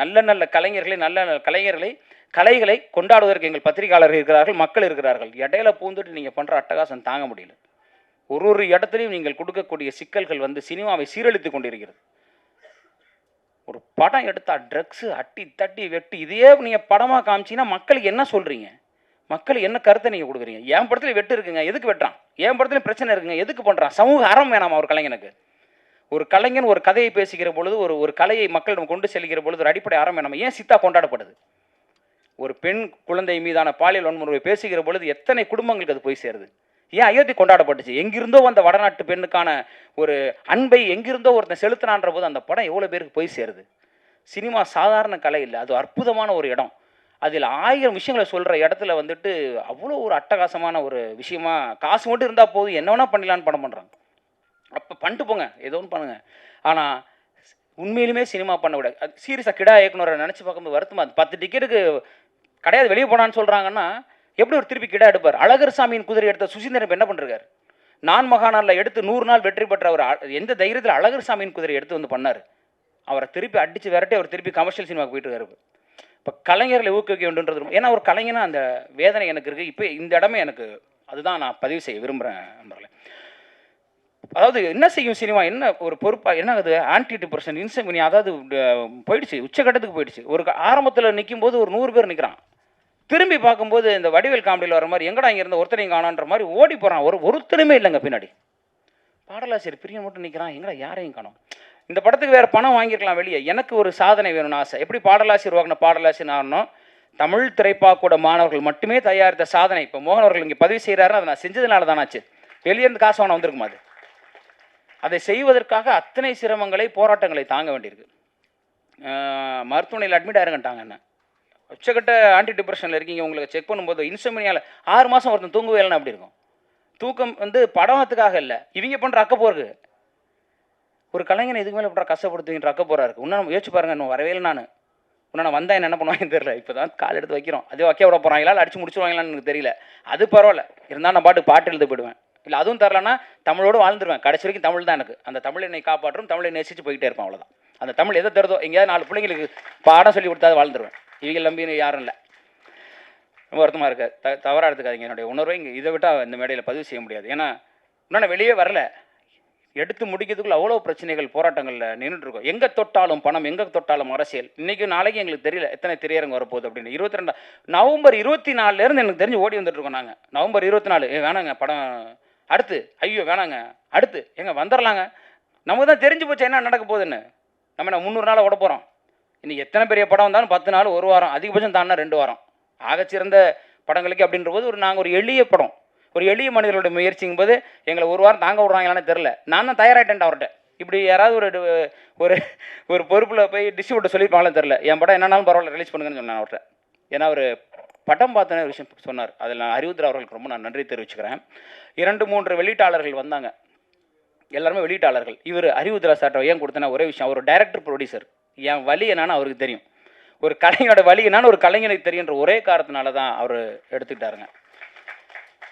நல்ல நல்ல கலைஞர்களை கலைகளை கொண்டாடுவதற்கு எங்கள் பத்திரிகையாளர்கள் இருக்கிறார்கள், மக்கள் இருக்கிறார்கள். இடையில பூந்துட்டு நீங்கள் பண்ணுற அட்டகாசம் தாங்க முடியல. ஒரு இடத்துலையும் நீங்கள் கொடுக்கக்கூடிய சிக்கல்கள் வந்து சினிமாவை சீரழித்து கொண்டிருக்கிறது. ஒரு படம் எடுத்தால் ட்ரக்ஸு அட்டி தட்டி வெட்டி இதையே நீங்கள் படமாக காமிச்சிங்கன்னா மக்களுக்கு என்ன சொல்கிறீங்க? மக்கள் என்ன கருத்தை நீங்கள் கொடுக்குறீங்க? என் படத்துல வெட்டு இருக்குங்க, எதுக்கு வெட்டுறான்? என் படத்துல பிரச்சனை இருக்குங்க, எதுக்கு பண்ணுறான்? சமூக அறம் வேணாமா ஒரு கலைஞனுக்கு? ஒரு கலைஞன் ஒரு கதையை பேசுகிற பொழுது, ஒரு கலையை மக்களிடம் கொண்டு செல்கிற பொழுது ஒரு அடிப்படை அறம் வேணாமா? ஏன் சித்தா கொண்டாடப்படுது? ஒரு பெண் குழந்தை மீதான பாலியல் வன்முறையை பேசுகிற பொழுது எத்தனை குடும்பங்களுக்கு அது போய் சேருது? ஏன் அயோத்தி கொண்டாடப்பட்டுச்சு? எங்கிருந்தோ அந்த வடநாட்டு பெண்ணுக்கான ஒரு அன்பை எங்கிருந்தோ ஒருத்தன் செலுத்தினான்ற போது அந்த படம் எவ்வளோ பேருக்கு போய் சேருது? சினிமா சாதாரண கலை இல்லை, அது அற்புதமான ஒரு இடம். அதில் 1000 விஷயங்களை சொல்கிற இடத்துல வந்துட்டு அவ்வளோ ஒரு அட்டகாசமான ஒரு விஷயமா காசு மட்டும் இருந்தால் போதும் என்ன வேணால் பண்ணிடலான்னு படம் பண்ணுறாங்க. அப்போ பண்ணிட்டு போங்க, ஏதோ ஒன்று பண்ணுங்கள். ஆனால் உண்மையிலுமே சினிமா பண்ணக்கூடாது. அது சீரியஸாக கிடா இயக்குனரை நினச்சி பார்க்கும்போது வருத்தமாக, அது 10 டிக்கெட்டுக்கு கிடையாது வெளியே போனான்னு சொல்கிறாங்கன்னா எப்படி ஒரு திருப்பி கிடா எடுப்பார்? அழகர் சாமியின் குதிரை எடுத்த சுசீந்திரன் என்ன பண்ணிருக்காரு? நான் மகாநாளில் எடுத்து 100 நாள் வெற்றி பெற்ற அவர் எந்த தைரியத்தில் அழகர் சாமியின் குதிரை எடுத்து வந்து பண்ணார்? அவரை திருப்பி அடித்து விரட்டி அவர் திருப்பி கமர்ஷியல் சினிமாவுக்கு போயிட்டு இருக்காரு. இப்போ கலைஞர்களை ஊக்குவிக்க வேண்டுன்றது, ஏன்னா ஒரு கலைஞனா அந்த வேதனை எனக்கு இருக்குது. இப்போ இந்த இடமே எனக்கு அதுதான் நான் பதிவு செய்ய விரும்புகிறேன் நண்பர்களே. அதாவது என்ன செய்யும் சினிமா, என்ன ஒரு பொறுப்பாக என்ன ஆகுது? ஆன்டி டிப்ரெஷன், இன்செமினி, அதாவது போயிடுச்சு, உச்சகட்டத்துக்கு போயிடுச்சு. ஒரு ஆரம்பத்தில் நிற்கும் போது ஒரு 100 பேர் நிற்கிறான். திரும்பி பார்க்கும்போது இந்த வடிவேல் காமெடியில் வர மாதிரி எங்கடா இங்கே இருந்த ஒருத்தரையும் காணோன்ற மாதிரி ஓடி போகிறான். ஒருத்தருமே இல்லைங்க பின்னாடி. பாடலாசிரியர் பிரியன் மட்டும் நிற்கிறான், எங்கடா யாரையும் காணோம். இந்த படத்துக்கு வேறு பணம் வாங்கியிருக்கலாம் வெளியே. எனக்கு ஒரு சாதனை வேணும்னு ஆசை. எப்படி பாடலாசிரியர் வாங்கின பாடலாசிரியர் ஆகணும், தமிழ் திரைப்பாக்கூட மாணவர்கள் மட்டுமே தயாரித்த சாதனை இப்போ மோகன் அவர்கள் இங்கே பதிவு செய்கிறாருன்னு அதை நான் செஞ்சதுனால தானாச்சு. வெளியேருந்து காசு வாங்க வந்திருக்குமா அது? அதை செய்வதற்காக அத்தனை சிரமங்களை போராட்டங்களை தாங்க வேண்டியிருக்கு. மருத்துவமனையில் அட்மிட் ஆயிருங்கட்டாங்க. என்ன உச்சக்கட்ட ஆன்டி டிப்ரெஷனில் இருக்கீங்க, உங்களுக்கு செக் பண்ணும்போது இன்சோம்னியாவில் 6 மாதம் ஒருத்தன் தூங்கவே இல்லைன்னா அப்படி இருக்கும். தூக்கம் படத்துக்காக இல்லை, இவங்க பண்ணுற அக்கப்போருக்கு. ஒரு கலைஞனை இதுக்கு மேலே பண்ணுற கஷ்டப்படுத்துங்கிற அக்கப்போரா இருக்குது. இன்னும் யோசிச்சு பாருங்க, இன்னும் வரவே இல்லை. நான் வந்தால் என்ன பண்ணுவாங்கன்னு தெரியல. இப்போ தான் கால் எடுத்து வைக்கிறோம். அதே வைக்க விட போகிறாங்களா இல்லை அடிச்சு முடிச்சுருவாங்களான்னு எனக்கு தெரியல. அது பரவாயில்ல, இருந்தால் நான் பாட்டு எழுத போயிடுவேன். இல்லை அதுவும் தரலன்னா தமிழோடு வாழ்ந்துருவேன். கடைசி வரைக்கும் தமிழ் தான் எனக்கு. அந்த தமிழ் என்னை காப்பாற்றும், தமிழை நேசித்து போய்கிட்டே இருப்பேன். அவ்வளோதான். அந்த தமிழ் எதை தருதோ, எங்கேயாவது 4 பிள்ளைங்களுக்கு பாடம் சொல்லி கொடுத்தா வாழ்ந்துருவேன். இவங்க நம்பின்னு யாரும் இல்லை. ரொம்ப வருத்தமாக இருக்குது. தவறாக எடுத்துக்காதீங்க என்னுடைய உணர்வை. இங்கே இதை விட்டால் இந்த மேடையில் பதிவு செய்ய முடியாது. ஏன்னா இன்னும் வெளியே வரல. எடுத்து முடிக்கிறதுக்குள்ள அவ்வளோ பிரச்சனைகள், போராட்டங்களில் நின்றுட்டுருக்கோம். எங்கே தொட்டாலும் பணம், எங்கே தொட்டாலும் அரசியல். இன்றைக்கி நாளைக்கு எங்களுக்கு தெரியல எத்தனை திரையரங்கு வரப்போகுது அப்படின்னு. 22 நவம்பர் 24 எனக்கு தெரிஞ்சு ஓடி வந்துட்டுருக்கோம் நாங்கள். நவம்பர் 24 வேணாங்க படம், அடுத்து ஐயோ வேணாங்க, அடுத்து எங்கே வந்துடலாங்க. நமக்கு தான் தெரிஞ்சு போச்சு என்ன நடக்க போகுதுன்னு. நம்ம என்ன 300 நாள் ஓட போகிறோம். இன்றைக்கி எத்தனை பெரிய படம் வந்தாலும் 10 நாள், 1 வாரம், அதிகபட்சம் தாண்டா 2 வாரம். ஆகச்சிறந்த படங்களுக்கு அப்படின்ற போது நாங்கள் ஒரு எளிய படம், ஒரு எளிய மனிதர்களோட முயற்சிங்கும் போது எங்களை 1 வாரம் தாங்க விட்றாங்களான்னு தெரில. நான் தான் தயாராகிட்டேன் அவர்கிட்ட. இப்படி யாராவது ஒரு ஒரு பொறுப்பில் போய் டிஸ்ட்ரிபியூட்டர் சொல்லியிருப்பாங்களே தெரில. என் படம் என்னன்னாலும் பரவாயில்ல ரிலீஸ் பண்ணுங்கன்னு சொன்னேன் அவர்கிட்ட. ஏன்னா அவர் படம் பார்த்தோன்னே ஒரு விஷயம் சொன்னார். அதில் நான் அறிவுத்திர அவர்களுக்கு ரொம்ப நான் நன்றி தெரிவிச்சுக்கிறேன். 2-3 வெளியீட்டாளர்கள் வந்தாங்க, எல்லாருமே வெளியீட்டாளர்கள். இவர் அறிவுத்திரா சார்ட்ட ஏன் கொடுத்தேன்னா ஒரே விஷயம், அவர் டைரக்டர் ப்ரொடியூசர். என் வழி என்னன்னு அவருக்கு தெரியும், ஒரு கலைஞனோட வழி என்னன்னு ஒரு கலைஞனுக்கு தெரியுன்ற ஒரே காரணத்தினால தான் அவர் எடுத்துக்கிட்டாருங்க.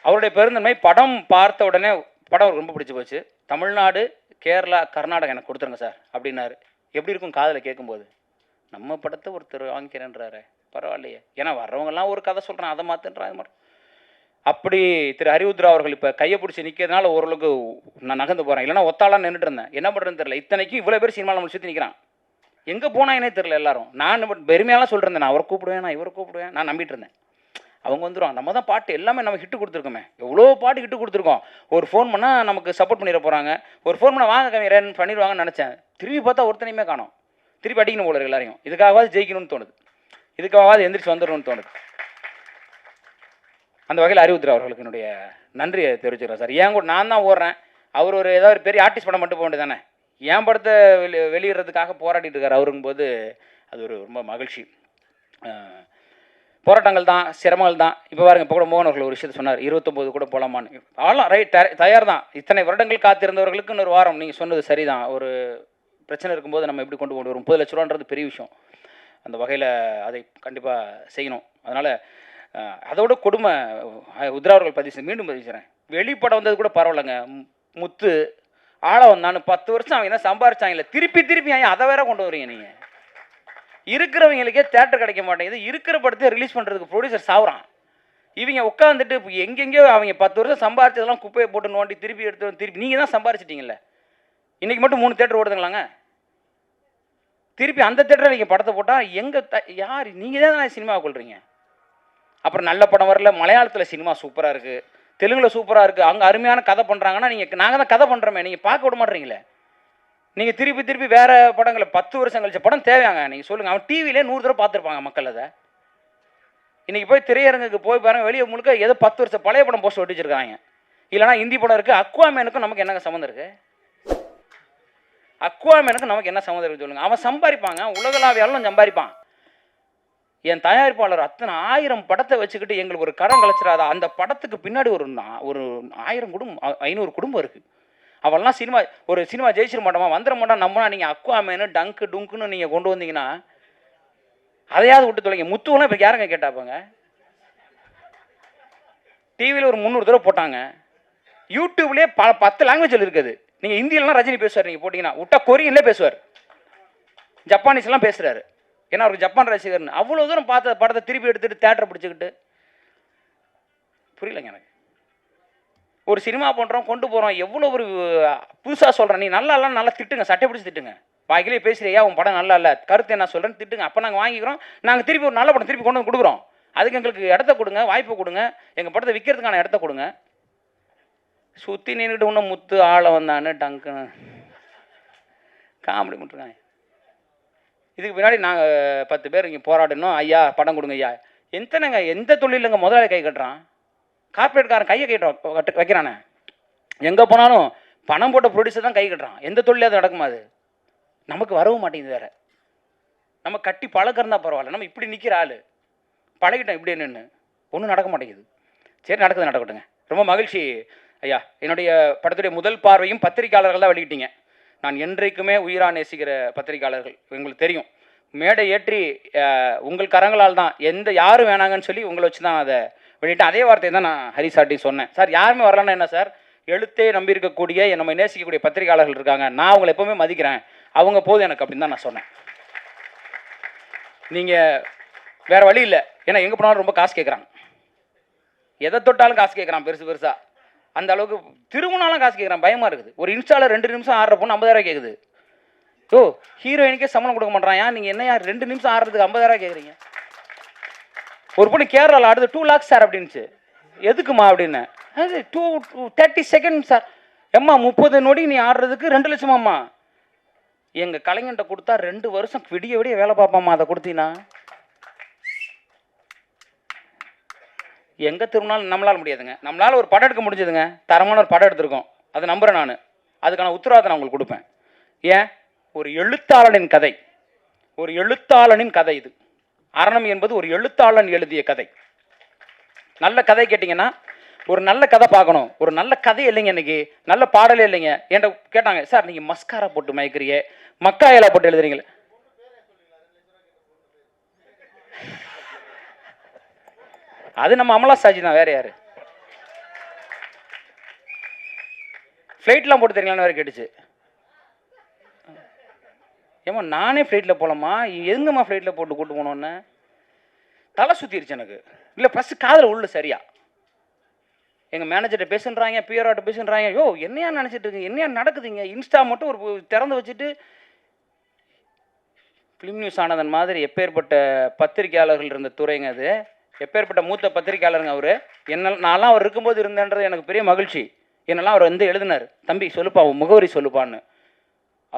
அவருடைய பெருந்தன்மை, படம் பார்த்த உடனே படம் அவருக்கு ரொம்ப பிடிச்சி போச்சு. தமிழ்நாடு, கேரளா, கர்நாடகா எனக்கு கொடுத்துருங்க சார் அப்படின்னாரு. எப்படி இருக்கும் காதில் கேட்கும்போது? நம்ம படத்தை ஒருத்தர் வாங்கிக்கிறேன்றாரு, பரவாயில்லையே. ஏன்னா வர்றவங்கெல்லாம் ஒரு கதை சொல்கிறேன், அதை மாற்றுன்றான், அது மாதிரி. அப்படி திரு அறிவுத்ரா அவர்கள் இப்போ கையை பிடிச்சி நிற்கிறதுனால ஓரளவுக்கு நான் நகர்ந்து போகிறேன். இல்லைனா ஒத்தாலாம் நின்றுட்டு இருந்தேன். என்ன பண்ணுறதுன்னு தெரியல. இத்தனைக்கும் இவ்வளோ பேர் சினிமாவில் நம்ம சுற்றி நிற்கிறான். எங்கே போனாங்கன்னே தெரியல எல்லாரும். நான் பெருமையாலாம் சொல்லிருந்தேன், நான் அவரை கூப்பிடுவேன், நான் இவரை கூப்பிடுவேன், நான் நம்பிட்டு இருந்தேன். அவங்க வந்துடுவாங்க. நம்ம தான் பாட்டு எல்லாமே நம்ம ஹிட்டு கொடுத்துருக்கோமே, எவ்வளோ பாட்டு ஹிட்டு கொடுத்துருக்கோம். ஒரு ஃபோன் பண்ணால் நமக்கு சப்போர்ட் பண்ணிட போகிறாங்க. ஒரு ஃபோன் பண்ணால் வாங்க கவிஞரன் பண்ணிடுவாங்கன்னு நினச்சேன். திரும்பி பார்த்தா ஒருத்தனையுமே காணோம். திருப்பி அடிக்கணும் போல எல்லாரையும். இதுக்காகவாது ஜெயிக்கணும்னு தோணுது, இதுக்காகவாது எந்திரிச்சு வந்துடணும்னு தோணுது. அந்த வகையில் அறிவுத்திர அவர்களுக்கு என்னுடைய நன்றியை தெரிவிச்சுக்கிறேன் சார். ஏன் கூட நான் தான் ஓடுறேன், அவர் ஏதாவது ஒரு பெரிய ஆர்டிஸ்ட் படம் மட்டும் போக வேண்டியது தானே. என் படத்தை வெளியிடுறதுக்காக போராடிட்டு இருக்கார் அவருங்கும்போது அது ஒரு ரொம்ப மகிழ்ச்சி. போராட்டங்கள் தான், சிரமங்கள் தான். இப்போ பாருங்க, இப்போ கூட மோகன் அவர்கள் ஒரு விஷயத்தை சொன்னார், 29 கூட போகலாமான்னு. அதெல்லாம் ரைட், தயார் தான். இத்தனை வருடங்கள் காத்திருந்தவர்களுக்கு இன்னொரு வாரம். நீங்கள் சொன்னது சரிதான். ஒரு பிரச்சனை இருக்கும்போது நம்ம எப்படி கொண்டு வரும், 30 லட்ச ரூபான்றது பெரிய விஷயம். அந்த வகையில் அதை கண்டிப்பாக செய்யணும். அதனால் அதோட கொடுமை உத்ரா அவர்கள் மீண்டும் பதிவு செய்கிறேன். வெளிப்படம் வந்தது கூட பரவாயில்லைங்க. முத்து ஆள வந்தான்னு 10 வருஷம் அவங்க என்ன சம்பாரிச்சாங்கல்ல, திருப்பி அதை வேற கொண்டு வரீங்க. நீங்கள் இருக்கிறவங்களுக்கே தேட்டர் கிடைக்க மாட்டேங்குது. இருக்கிற படத்தை ரிலீஸ் பண்ணுறதுக்கு ப்ரொடியூசர் சாவுறான். இவங்க உட்காந்துட்டு எங்கெங்கேயோ அவங்க 10 வருஷம் சம்பாரிச்சதெல்லாம் குப்பையை போட்டு நோண்டி திருப்பி எடுத்து நீங்கள் தான் சம்பாரிச்சிட்டிங்கல்ல. இன்றைக்கி மட்டும் 3 தேட்டர் ஓடுதுங்களாங்க. திருப்பி அந்த தேட்டரை நீங்கள் படத்தை போட்டால் யார் நீங்கள் தான் சினிமாவை கொள்றீங்க. அப்புறம் நல்ல படம் வரல. மலையாளத்தில் சினிமா சூப்பராக இருக்குது, தெலுங்கில் சூப்பராக இருக்குது, அங்கே அருமையான கதை பண்ணுறாங்கன்னா நாங்கள் தான் கதை பண்ணுறோமே, நீங்கள் பார்க்க விட மாட்டீங்களே. நீங்கள் திருப்பி வேறு படங்களை 10 வருஷம் கழிச்ச படம் தேவையாங்க. நீங்கள் சொல்லுங்கள். அவன் டிவிலே 100 தடவை பார்த்துருப்பாங்க மக்கள். அதை இன்றைக்கி போய் திரையரங்குக்கு போய் பாருங்கள், வெளியே முழுக்க ஏதோ 10 வருஷம் பழைய படம் போஸ்ட் ஒட்டி வச்சிருக்காங்க. இல்லைனா ஹிந்தி படம் இருக்குது. அக்வாமேனுக்கும் நமக்கு என்னங்க சம்மந்தம் இருக்குது? அக்வாமேனுக்கும் நமக்கு என்ன சம்மந்தம் இருக்குது சொல்லுங்கள். அவன் சம்பாதிப்பாங்க, உலகளாவியாலும் சம்பாதிப்பான். என் தயாரிப்பாளர் அத்தனை 1000 படத்தை வச்சுக்கிட்டு எங்களுக்கு ஒரு கடன் கழிச்சிடாதா? அந்த படத்துக்கு பின்னாடி ஒரு 1000 குடும்பம், 500 குடும்பம் இருக்குது. அவெல்லாம் ஒரு சினிமா ஜெயிச்சிட மாட்டோமா, வந்துட மாட்டோம். நம்மனா நீங்கள் அக்வாமேனு டங்கு டுங்குன்னு நீங்கள் கொண்டு வந்தீங்கன்னா அதையாவது விட்டு தொலைங்க. முத்துவெல்லாம் இப்போ யாருங்க கேட்டாப்பாங்க? டிவியில் ஒரு 300 தடவை போட்டாங்க. யூடியூப்லேயே 10 லாங்குவேஜில் இருக்குது. நீங்கள் ஹிந்தியிலலாம் ரஜினி பேசுவார், நீங்கள் போட்டிங்கன்னா விட்டா கொரியன்லேயே பேசுவார், ஜப்பானீஸ்லாம் பேசுகிறாரு. ஏன்னா அவருக்கு ஜப்பான் ரசிகர்னு. அவ்வளோ தூரம் பார்த்த படத்தை திருப்பி எடுத்துகிட்டு தேட்டரை பிடிச்சிக்கிட்டு புரியலைங்க எனக்கு. ஒரு சினிமா பண்ணுறோம், கொண்டு போகிறோம், எவ்வளோ ஒரு புதுசாக சொல்கிறேன். நீ நல்லா திட்டுங்க, சட்டை பிடிச்சி திட்டுங்க. வாய்க்கிலே பேசுகிறியா, உன் படம் நல்லா இல்லை, கருத்து என்ன சொல்கிறேன்னு திட்டுங்க. அப்போ நாங்கள் வாங்கிக்கிறோம். நாங்கள் திருப்பி ஒரு நல்ல படம் திருப்பி கொண்டு வந்து கொடுக்குறோம். அதுக்கு எங்களுக்கு இடத்த கொடுங்க, வாய்ப்பு கொடுங்க, எங்கள் படத்தை விற்கிறதுக்கான இடத்த கொடுங்க. சுற்றி நின்றுட்டு இன்னும் முத்து ஆளை வந்தான்னு டங்குன்னு காமெடி பண்ணிருக்காங்க. இதுக்கு பின்னாடி நாங்கள் 10 பேர் இங்கே போராடணும், ஐயா படம் கொடுங்க ஐயா. எத்தனைங்க எந்த தொழிலுங்க முதலாளி கை கட்டுறான், கார்பரேட்காரன் கையை வைக்கிறானே. எங்கே போனாலும் பணம் போட்ட ப்ரொடியூசர் தான் கை கட்டுறான். எந்த தொழிலே அது நடக்குமா? அது நமக்கு வரவும் மாட்டேங்குது. வேறு நம்ம கட்டி பழக்கிறதா பரவாயில்ல, நம்ம இப்படி நிற்கிற ஆள் பழகிட்டோம் இப்படி என்னன்னு ஒன்றும் நடக்க மாட்டேங்குது. சரி, நடக்குது, நடக்கட்டுங்க. ரொம்ப மகிழ்ச்சி ஐயா. என்னுடைய படத்துடைய முதல் பார்வையும் பத்திரிகையாளர்கள் தான் வெளியிட்டீங்க. நான் என்றைக்குமே உயிராக நேசிக்கிற பத்திரிகையாளர்கள், உங்களுக்கு தெரியும். மேடை ஏற்றி உங்கள் கரங்களால் தான் யாரும் வேணாங்கன்னு சொல்லி உங்களை வச்சு தான் அதை வெளியிட்டேன். அதே வார்த்தையை தான் நான் ஹரிசார்ட்டையும் சொன்னேன். சார் யாருமே வரலன்னா என்ன சார், எழுத்தே நம்பி இருக்கக்கூடிய நம்ம நேசிக்கக்கூடிய பத்திரிகையாளர்கள் இருக்காங்க, நான் அவங்களை எப்போவுமே மதிக்கிறேன், அவங்க போதும் எனக்கு அப்படின்னு தான் நான் சொன்னேன். நீங்கள் வேறு வழி இல்லை. ஏன்னா எங்கே போனாலும் ரொம்ப காசு கேட்குறாங்க, எதை தொட்டாலும் காசு கேட்குறான் பெருசாக. அந்த அளவுக்கு திரும்பினாலும் காசு கேட்குறான், பயமாக இருக்குது. ஒரு இன்ஸ்டாவில் 2 நிமிஷம் ஆடுற பொண்ணு 50,000 கேட்குது. ஓ, ஹீரோயினுக்கே சம்பளம் கொடுக்க மாட்டான். ஏன் நீங்கள் என்ன 2 நிமிஷம் ஆடுறதுக்கு 50,000 கேட்குறீங்க? ஒரு பொண்ணு கேரளாவில் ஆடுது 2 lakhs சார் அப்படின்ச்சு. எதுக்குமா அப்படின்னு. அது 30 seconds சார். எம்மா 30 நொடி நீ ஆடுறதுக்கு 2 லட்சமாம்மா. எங்கள் கலைஞன்ட்ட கொடுத்தா 2 வருஷம் விடிய வேலை பார்ப்பாம்மா. அதை கொடுத்தீங்கன்னா எங்கே திரும்பினாலும் நம்மளால் முடியாதுங்க. நம்மளால் ஒரு படம் எடுக்க முடிஞ்சதுங்க, தரமான ஒரு படம் எடுத்திருக்கோம், அதை நம்புகிறேன் நான். அதுக்கான உத்தரவாதம் நான் உங்களுக்கு கொடுப்பேன். ஏன், ஒரு எழுத்தாளனின் கதை, ஒரு எழுத்தாளனின் கதை இது. அரணம் என்பது ஒரு எழுத்தாளன் எழுதிய கதை. நல்ல கதை கேட்டிங்கன்னா ஒரு நல்ல கதை பார்க்கணும். ஒரு நல்ல கதை இல்லைங்க, இன்னைக்கு நல்ல பாடலே இல்லைங்க. என்கிட்ட கேட்டாங்க, சார் நீங்கள் மஸ்காரா போட்டு மயக்கிறீங்க, மக்காயலா போட்டு எழுதுறீங்களே. அது நம்ம அமலா சாஜி தான், வேற யாரு? ஃப்ளைட்லாம் போட்டு தெரியுங்களான்னு வேறு கேட்டுச்சு. ஏமா நானே ஃப்ளைட்டில் போகலாமா, எங்கம்மா ஃப்ளைட்டில் போட்டு கூட்டு போனோன்னு தலை சுற்றிருச்சு எனக்கு. இல்லை ஃபஸ்ட்டு காதில் உள்ள சரியா எங்கள் மேனேஜர்கிட்ட பேசுன்றாங்க, பிஆர்ஆர்ட்ட பேசுன்றாங்க. யோ என்னையா நினச்சிட்டு இருக்கீங்க, என்னையா நடக்குதுங்க? இன்ஸ்டா மட்டும் ஒரு திறந்து வச்சுட்டு ஃபிலிம் நியூஸ் ஆனதன் மாதிரி எப்பேற்பட்ட பத்திரிகையாளர்கள் இருந்த துறைங்க அது. எப்பேற்பட்ட மூத்த பத்திரிகையாளருங்க அவர். நான்லாம் அவர் இருக்கும்போது இருந்தேன்றது எனக்கு பெரிய மகிழ்ச்சி. என்னெல்லாம் அவர் வந்து எழுதினார், தம்பி சொல்லுப்பா உன் முகவரி சொல்லுப்பான்னு.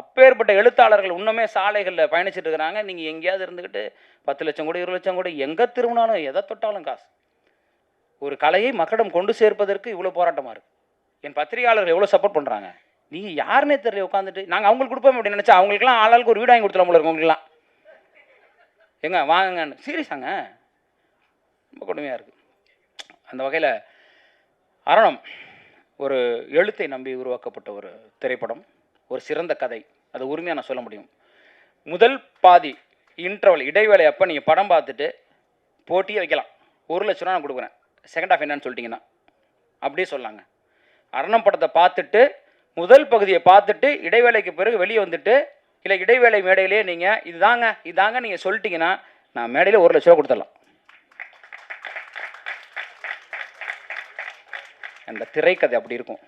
அப்பேற்பட்ட எழுத்தாளர்கள் இன்னுமே சாலைகளில் பயணிச்சுட்டு இருக்கிறாங்க. நீங்கள் எங்கேயாவது இருந்துக்கிட்டு 10 லட்சம் கூட 20 லட்சம் கூட எங்கே திரும்பினாலும் எதை தொட்டாலும் காசு. ஒரு கலையை மக்களிடம் கொண்டு சேர்ப்பதற்கு இவ்வளோ போராட்டமாக இருக்குது. என் பத்திரிகையாளர்கள் எவ்வளோ சப்போர்ட் பண்ணுறாங்க. நீங்கள் யாருன்னே தெரியல உட்காந்துட்டு நாங்கள் அவங்களுக்கு கொடுப்போம் அப்படின்னு நினச்சா அவங்களுக்குலாம் ஆளாளுக்கு ஒரு வீடு வாங்கி கொடுத்துலாம் போல இருக்கவங்களுக்குலாம். எங்க வாங்குங்கன்னு சீரியஸாங்க, ரொம்ப கொடுமையாக இருக்குது. அந்த வகையில் அரணம் ஒரு எழுத்தை நம்பி உருவாக்கப்பட்ட ஒரு திரைப்படம், ஒரு சிறந்த கதை. அது உரிமையாக நான் சொல்ல முடியும். முதல் பாதி இன்டர்வல் இடைவேளை அப்போ நீங்கள் படம் பார்த்துட்டு போட்டியே வைக்கலாம். 1 லட்ச ரூபா நான் கொடுக்குறேன், செகண்ட் ஹாஃப் என்னன்னு சொல்லிட்டீங்கன்னா அப்படியே சொல்லாங்க. அரணம் படத்தை பார்த்துட்டு முதல் பகுதியை பார்த்துட்டு இடைவேளைக்கு பிறகு வெளியே வந்துட்டு இல்லை இடைவேளை மேடையிலே நீங்கள் இதாங்க நீங்கள் சொல்லிட்டீங்கன்னா நான் மேடையில் 1 லட்ச ரூபா கொடுத்துடலாம். அந்த திரைக்கதை அப்படி இருக்கும்.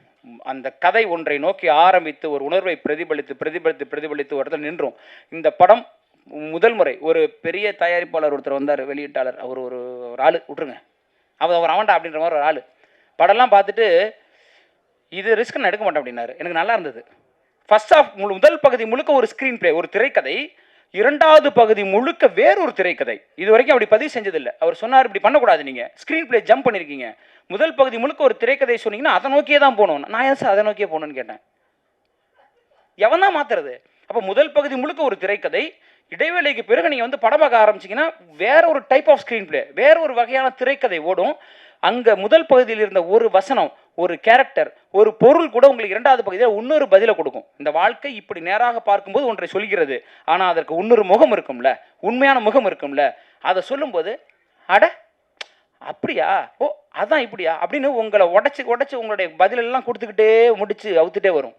அந்த கதை ஒன்றை நோக்கி ஆரம்பித்து ஒரு உணர்வை பிரதிபலித்து ஒரு இடத்துல நின்றும். இந்த படம் முதல் முறை ஒரு பெரிய தயாரிப்பாளர் ஒருத்தர் வந்தார், வெளியீட்டாளர். அவர் ஒரு ஆள் விட்டுருங்க, அவர் அவன்டா அப்படின்ற மாதிரி ஒரு ஆள். படம்லாம் பார்த்துட்டு இது ரிஸ்க் நான் எடுக்க மாட்டேன் அப்படின்னாரு. எனக்கு நல்லா இருந்தது. ஃபர்ஸ்ட் ஆஃப் முதல் பகுதி முழுக்க ஒரு ஸ்க்ரீன் பிளே, ஒரு திரைக்கதை. 2வது பகுதி முழுக்க வேறொரு திரைக்கதை. இது வரைக்கும் அப்படி பதிவு செஞ்சதில்லை. அவர் சொன்னார் இப்படி பண்ணக்கூடாது, நீங்கள் ஸ்க்ரீன் பிளே ஜம்ப் பண்ணியிருக்கீங்க, முதல் பகுதி முழுக்க ஒரு திரைக்கதை சொன்னீங்கன்னா அதை நோக்கியே தான் போகணும். நான் ஏன் சார் அதை நோக்கியே போகணுன்னு கேட்டேன். எவன் தான் மாற்றுறது? அப்போ முதல் பகுதி முழுக்க ஒரு திரைக்கதை, இடைவேளைக்கு பிறகு நீங்கள் வந்து படம் பார்க்க ஆரம்பிச்சிங்கன்னா வேற ஒரு டைப் ஆஃப் ஸ்க்ரீன் பிளே, வேற ஒரு வகையான திரைக்கதை ஓடும். அங்கே முதல் பகுதியில் இருந்த ஒரு வசனம், ஒரு கேரக்டர், ஒரு பொருள் கூட உங்களுக்கு 2வது பகுதியில் இன்னொரு பதிலை கொடுக்கும். இந்த வாழ்க்கை இப்படி நேராக பார்க்கும்போது ஒன்றை சொல்கிறது, ஆனால் அதற்கு இன்னொரு முகம் இருக்கும்ல, உண்மையான முகம் இருக்கும்ல. அதை சொல்லும்போது அட அப்படியா, ஓ அதான் இப்படியா அப்படின்னு உங்களை உடச்சி உங்களுடைய பதிலெல்லாம் கொடுத்துக்கிட்டே முடிச்சு அவுத்துட்டே வரும்.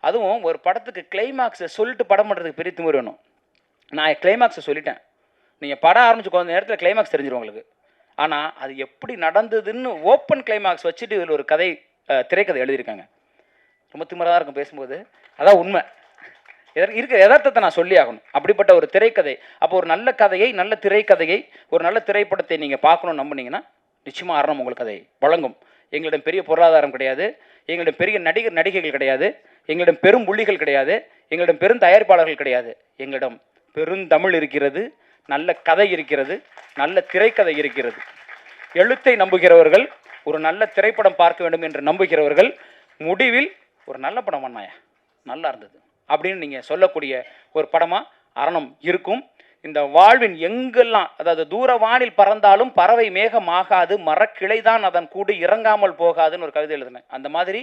அதுவும் ஒரு படத்துக்கு கிளைமாக்ஸை சொல்லிட்டு படம் பண்ணுறதுக்கு பெரிய திமிரு வேணும். நான் கிளைமாக்ஸை சொல்லிட்டேன், நீங்கள் படம் ஆரம்பிச்சு கொஞ்ச நேரத்தில் கிளைமாக்ஸ் தெரிஞ்சிடும் உங்களுக்கு. ஆனால் அது எப்படி நடந்ததுன்னு ஓப்பன் கிளைமாக்ஸ் வச்சுட்டு இதில் ஒரு கதை திரைக்கதை எழுதியிருக்காங்க. ரொம்ப திமிராக தான் இருக்கும் பேசும்போது, அதான் உண்மை. இருக்கிற யதார்த்தத்தை நான் சொல்லி ஆகணும். அப்படிப்பட்ட ஒரு திரைக்கதை. அப்போ ஒரு நல்ல கதையை, நல்ல திரைக்கதையை, ஒரு நல்ல திரைப்படத்தை நீங்கள் பார்க்கணும்னு நம்புனீங்கன்னா நிச்சயமாக அரணம் உங்களுக்கு அதை வழங்கும். எங்களிடம் பெரிய பொருளாதாரம் கிடையாது, எங்களிடம் பெரிய நடிகர் நடிகைகள் கிடையாது, எங்களிடம் பெரும் புள்ளிகள் கிடையாது, எங்களிடம் பெரும் தயாரிப்பாளர்கள் கிடையாது. எங்களிடம் பெருந்தமிழ் இருக்கிறது, நல்ல கதை இருக்கிறது, நல்ல திரைக்கதை இருக்கிறது. எழுத்தை நம்புகிறவர்கள், ஒரு நல்ல திரைப்படம் பார்க்க வேண்டும் என்று நம்புகிறவர்கள், முடிவில் ஒரு நல்ல படம் பண்ணாயா நல்லா இருந்தது அப்படின்னு நீங்கள் சொல்லக்கூடிய ஒரு படமாக அரணம் இருக்கும். இந்த வாழ்வின் எங்கெல்லாம், அதாவது தூர வானில் பறந்தாலும் பறவை மேகம் ஆகாது, மரக்கிளைதான் அதன் கூடு இறங்காமல் போகாதுன்னு ஒரு கவிதை எழுதினேன். அந்த மாதிரி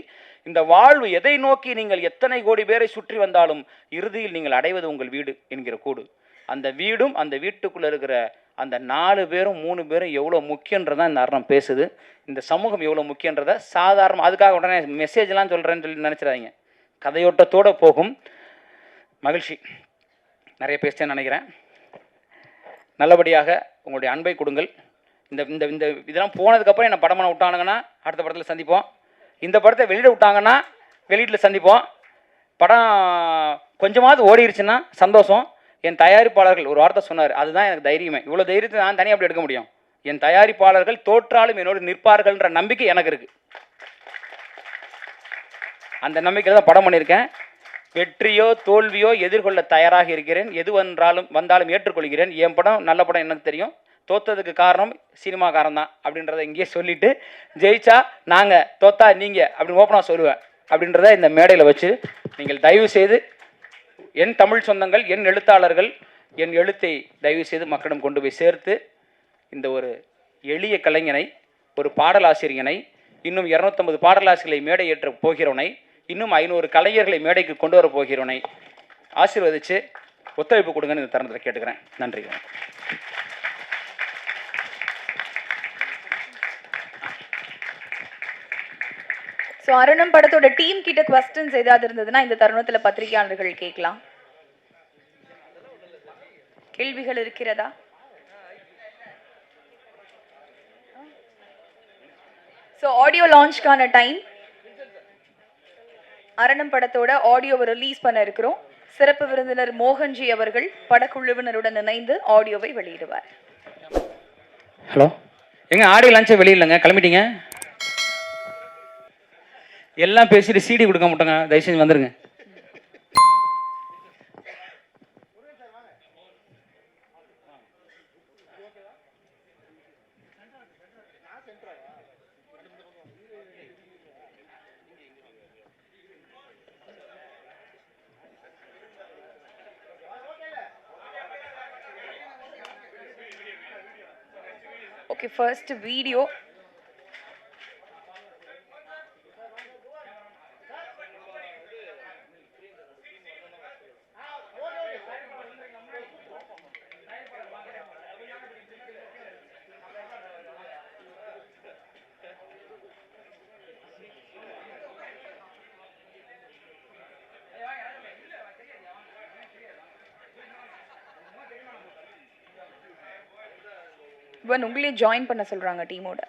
இந்த வாழ்வு எதை நோக்கி நீங்கள் எத்தனை கோடி பேரை சுற்றி வந்தாலும் இறுதியில் நீங்கள் அடைவது உங்கள் வீடு என்கிற கூடு. அந்த வீடும் அந்த வீட்டுக்குள்ளே இருக்கிற அந்த 4 பேரும் 3 பேரும் எவ்வளோ முக்கியன்றதான் இந்த அரணம் பேசுது. இந்த சமூகம் எவ்வளோ முக்கியன்றதை சாதாரண, அதுக்காக உடனே மெசேஜ்லாம் சொல்கிறேன்னு சொல்லி நினச்சிடாதீங்க. கதையோட்டத்தோடு போகும். மகிழ்ச்சி. நிறைய பேசிட்டேன்னு நினைக்கிறேன். நல்லபடியாக உங்களுடைய அன்பை கொடுங்கள். இந்த இந்த இந்த இதெல்லாம் போனதுக்கப்புறம் என்ன படமான விட்டானுங்கன்னா அடுத்த படத்தில் சந்திப்போம். இந்த படத்தை வெளியிட விட்டாங்கன்னா வெளியீட்டில் சந்திப்போம். படம் கொஞ்சமாவது ஓடிடுச்சுன்னா சந்தோஷம். என் தயாரிப்பாளர்கள் ஒரு வார்த்தை சொன்னார், அதுதான் எனக்கு தைரியமே. இவ்வளோ தைரியத்தை நான் தனியாக அப்படி எடுக்க முடியும். என் தயாரிப்பாளர்கள் தோற்றாலும் என்னோடு நிற்பார்கள்ன்ற நம்பிக்கை எனக்கு இருக்குது. அந்த நம்பிக்கையில் தான் படம் பண்ணியிருக்கேன். வெற்றியோ தோல்வியோ எதிர்கொள்ள தயாராக இருக்கிறேன். எது வந்தாலும் ஏற்றுக்கொள்கிறேன். என் படம் நல்ல படம் எனக்கு தெரியும். தோத்ததுக்கு காரணம் சினிமாக்காரன் தான் அப்படின்றத இங்கேயே சொல்லிவிட்டு, ஜெயிச்சா நாங்கள், தோத்தா நீங்கள் அப்படின்னு ஓப்பனாக சொல்லுவேன். அப்படின்றத இந்த மேடையில் வச்சு நீங்கள் தயவு செய்து என் தமிழ் சொந்தங்கள், என் எழுத்தாளர்கள், என் எழுத்தை தயவு செய்து மக்களிடம் கொண்டு போய் சேர்த்து இந்த ஒரு எளிய கலைஞனை, ஒரு பாடலாசிரியனை, இன்னும் 250 பாடலாசிரியர்களை மேடை ஏற்ற போகிறவனை, இன்னும் 500 கலைஞர்களை மேடைக்கு கொண்டு வர போகிறவனை ஆசீர்வதித்து ஒத்துழைப்பு கொடுங்கன்னு இந்த தருணத்தில் கேட்டுக்கிறேன். நன்றி. ஸோ அரணம் படத்தோட டீம் கிட்ட குவெஸ்டன்ஸ் ஏதாவது இருந்ததுன்னா இந்த தருணத்தில் பத்திரிகையாளர்கள் கேட்கலாம். கேள்விகள் இருக்கிறதா? ஸோ ஆடியோ லான்ச்கான டைம், அரணம் படத்தோட ஆடியோவை ரிலீஸ் பண்ண இருக்கிறோம். சிறப்பு விருந்தினர் மோகன்ஜி அவர்கள் படக்குழுவினருடன் இணைந்து ஆடியோவை வெளியிடுவார். ஹலோ, எங்க ஆடியோ லான்ச்சை வெளியிடலங்க, கிளம்பிட்டீங்க? எல்லாம் பேசிட்டு சிடி கொடுக்க மாட்டோங்க, தயவு செஞ்சு வந்துருங்க. Okay, first video. உங்களையும் ஜாயின் பண்ண சொல்றாங்க டீமோட.